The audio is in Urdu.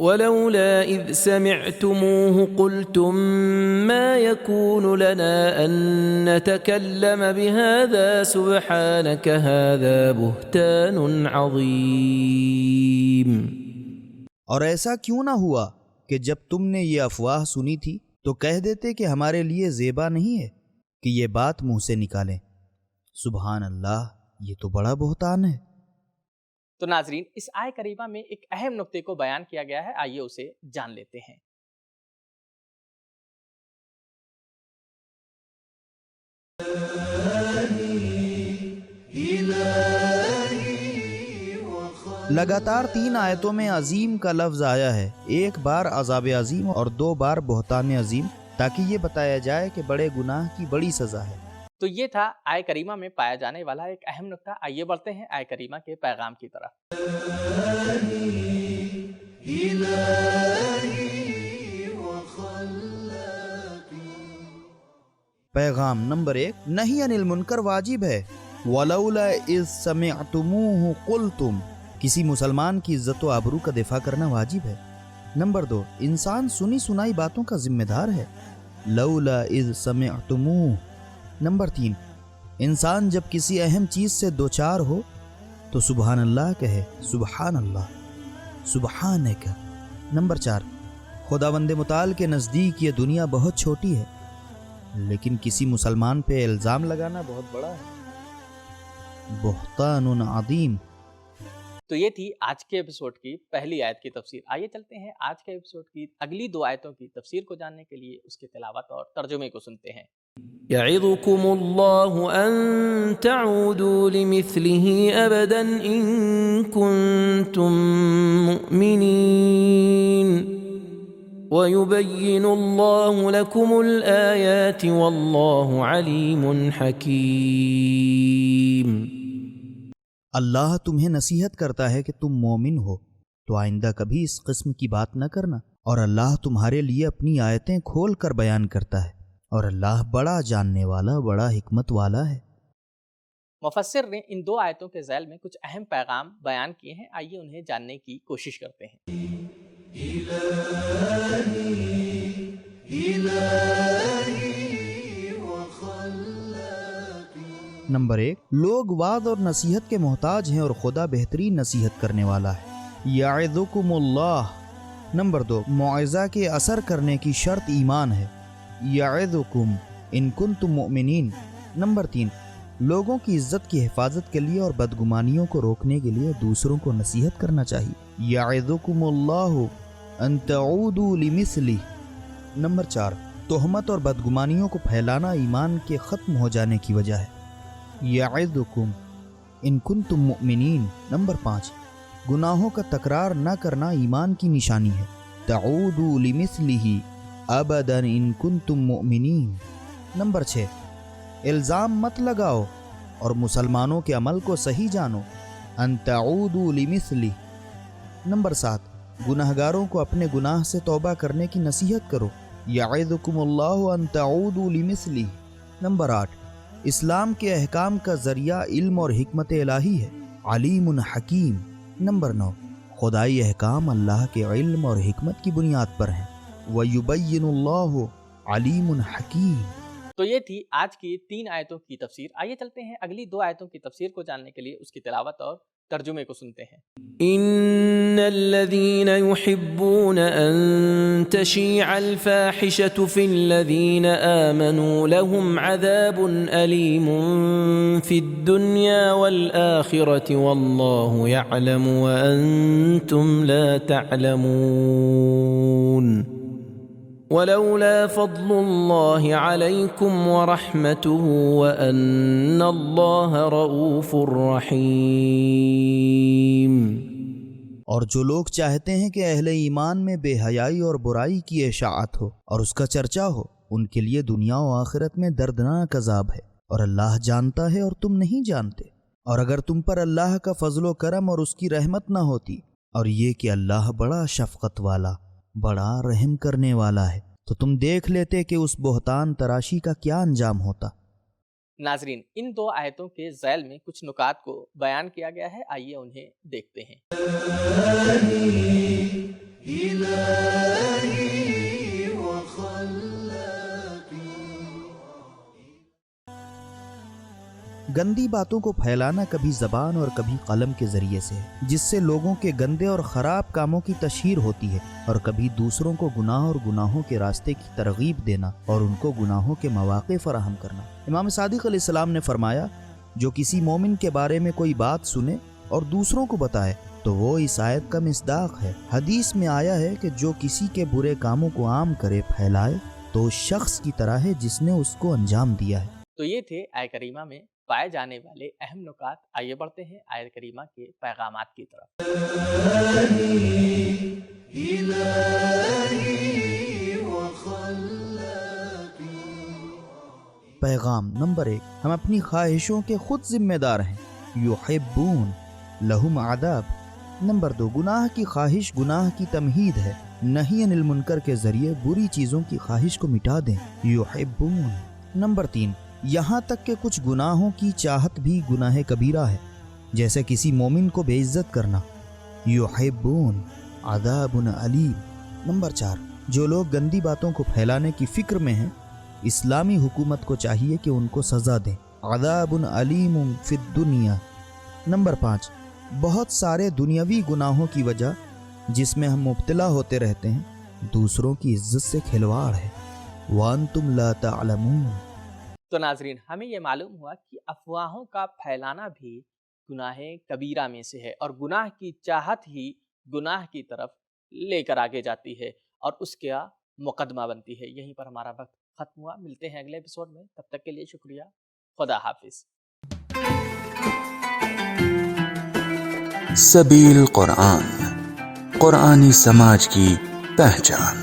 ولولا إذ سمعتموه قلتم ما يكون لنا أن نتكلم بهذا سبحانك هذا بهتان عظيم۔ اور ایسا کیوں نہ ہوا کہ جب تم نے یہ افواہ سنی تھی تو کہہ دیتے کہ ہمارے لیے زیبا نہیں ہے کہ یہ بات منہ سے نکالیں۔ سبحان اللہ، یہ تو بڑا بہتان ہے۔ تو ناظرین، اس آیہ کریمہ میں ایک اہم نقطے کو بیان کیا گیا ہے، آئیے اسے جان لیتے ہیں۔ لگاتار 3 آیتوں میں عظیم کا لفظ آیا ہے، ایک بار عذاب عظیم اور 2 بار بہتان عظیم، تاکہ یہ بتایا جائے کہ بڑے گناہ کی بڑی سزا ہے۔ تو یہ تھا آیہ کریمہ میں پایا جانے والا ایک اہم نقطہ۔ آئیے بڑھتے ہیں آیہ کریمہ کے پیغام کی طرف۔ پیغام نمبر 1، نہی عن المنکر واجب ہے۔ ولولا اذ سمعتموہ قلتم، کسی مسلمان کی عزت و آبرو کا دفاع کرنا واجب ہے۔ نمبر 2، انسان سنی سنائی باتوں کا ذمہ دار ہے۔ لولا اذ سمعتموہ۔ نمبر 3، انسان جب کسی اہم چیز سے دوچار ہو تو سبحان اللہ کہے، سبحان اللہ، سبحانک۔ نمبر 4، خداوند متعال کے نزدیک یہ دنیا بہت چھوٹی ہے، لیکن کسی مسلمان پہ الزام لگانا بہت بڑا ہے۔ بہتان عظیم۔ تو یہ تھی آج کے ایپیسوڈ کی پہلی آیت کی تفسیر۔ آئیے چلتے ہیں آج کے ایپیسوڈ کی اگلی 2 آیتوں کی تفسیر کو جاننے کے لیے اس کی تلاوت اور ترجمے کو سنتے ہیں۔ يعظكم الله أن تعودوا لمثله أبدا إن كنتم مؤمنين ويبين الله لكم الآيات والله عليم حكيم۔ اللہ تمہیں نصیحت کرتا ہے کہ تم مومن ہو تو آئندہ کبھی اس قسم کی بات نہ کرنا، اور اللہ تمہارے لیے اپنی آیتیں کھول کر بیان کرتا ہے، اور اللہ بڑا جاننے والا، بڑا حکمت والا ہے۔ مفسر نے ان 2 آیتوں کے ذیل میں کچھ اہم پیغام بیان کیے ہیں، آئیے انہیں جاننے کی کوشش کرتے ہیں۔ نمبر 1، لوگ وعظ اور نصیحت کے محتاج ہیں اور خدا بہترین نصیحت کرنے والا ہے۔ یعظکم اللہ۔ نمبر 2، موعظہ کے اثر کرنے کی شرط ایمان ہے۔ یعظکم ان کنتم مؤمنین۔ نمبر 3، لوگوں کی عزت کی حفاظت کے لیے اور بدگمانیوں کو روکنے کے لیے دوسروں کو نصیحت کرنا چاہیے۔ یعظکم اللہ ان تعودوا لمثلہ۔ نمبر 4، تہمت اور بدگمانیوں کو پھیلانا ایمان کے ختم ہو جانے کی وجہ ہے۔ یعظکم ان کنتم مؤمنین۔ نمبر 5، گناہوں کا تکرار نہ کرنا ایمان کی نشانی ہے۔ تعودوا لمثلہ ابدا ان کنتم مؤمنین۔ نمبر 6، الزام مت لگاؤ اور مسلمانوں کے عمل کو صحیح جانو۔ ان تعودوا لمثلہ۔ نمبر 7، گناہگاروں کو اپنے گناہ سے توبہ کرنے کی نصیحت کرو۔ یعظکم اللہ ان تعودوا لمثلہ۔ نمبر 8، اسلام کے احکام کا ذریعہ علم اور حکمت الہی ہے، علیم حکیم۔ نمبر 9، خدائی احکام اللہ کے علم اور حکمت کی بنیاد پر ہیں، وَيُبَيِّنُ اللَّهُ عَلِيمٌ حَكِيمٌ۔ تو یہ تھی آج کی 3 آیتوں کی تفسیر۔ آئیے چلتے ہیں اگلی 2 آیتوں کی تفسیر کو جاننے کے لیے اس کی تلاوت اور ترجمے کو سنتے ہیں۔ إن الذين يحبون أن تشيع الفاحشة في الذين آمنوا لهم عذاب أليم في الدنيا والآخرة والله يعلم وأنتم لا تعلمون ولولا فضل الله عليكم ورحمته وأن الله رؤوف رحيم۔ اور جو لوگ چاہتے ہیں کہ اہل ایمان میں بے حیائی اور برائی کی اشاعت ہو اور اس کا چرچا ہو، ان کے لیے دنیا و آخرت میں دردناک عذاب ہے، اور اللہ جانتا ہے اور تم نہیں جانتے۔ اور اگر تم پر اللہ کا فضل و کرم اور اس کی رحمت نہ ہوتی، اور یہ کہ اللہ بڑا شفقت والا، بڑا رحم کرنے والا ہے، تو تم دیکھ لیتے کہ اس بہتان تراشی کا کیا انجام ہوتا۔ ناظرین، ان دو آیتوں کے ذیل میں کچھ نکات کو بیان کیا گیا ہے، آئیے انہیں دیکھتے ہیں۔ گندی باتوں کو پھیلانا کبھی زبان اور کبھی قلم کے ذریعے سے ہے، جس سے لوگوں کے گندے اور خراب کاموں کی تشہیر ہوتی ہے، اور کبھی دوسروں کو گناہ اور گناہوں کے راستے کی ترغیب دینا اور ان کو گناہوں کے مواقع فراہم کرنا۔ امام صادق علیہ السلام نے فرمایا، جو کسی مومن کے بارے میں کوئی بات سنے اور دوسروں کو بتائے تو وہ اس آیت کا مصداق ہے۔ حدیث میں آیا ہے کہ جو کسی کے برے کاموں کو عام کرے، پھیلائے، تو اس شخص کی طرح ہے جس نے اس کو انجام دیا ہے۔ تو یہ تھے آیت کریمہ میں پائے جانے والے اہم نکات۔ آئیے بڑھتے ہیں آیت کریمہ کے پیغامات کی طرف۔ پیغام نمبر 1، ہم اپنی خواہشوں کے خود ذمہ دار ہیں۔ یحبون لہم عذاب۔ نمبر 2، گناہ کی خواہش گناہ کی تمہید ہے، نہی عن المنکر کے ذریعے بری چیزوں کی خواہش کو مٹا دیں۔ یحبون۔ نمبر 3، یہاں تک کہ کچھ گناہوں کی چاہت بھی گناہ کبیرہ ہے، جیسے کسی مومن کو بے عزت کرنا۔ یحبون عذاب علیم۔ نمبر 4، جو لوگ گندی باتوں کو پھیلانے کی فکر میں ہیں، اسلامی حکومت کو چاہیے کہ ان کو سزا دیں۔ عذاب علیم فی الدنیا۔ نمبر 5، بہت سارے دنیاوی گناہوں کی وجہ جس میں ہم مبتلا ہوتے رہتے ہیں، دوسروں کی عزت سے کھلواڑ ہے۔ وانتم لا تعلمون۔ تو ناظرین، ہمیں یہ معلوم ہوا کہ افواہوں کا پھیلانا بھی گناہ کبیرہ میں سے ہے، اور گناہ کی چاہت ہی گناہ کی طرف لے کر آگے جاتی ہے اور اس کا مقدمہ بنتی ہے۔ یہیں پر ہمارا وقت ختم ہوا، ملتے ہیں اگلے ایپیسوڈ میں، تب تک کے لیے شکریہ، خدا حافظ۔ سبیل قرآن، قرآنی سماج کی پہچان۔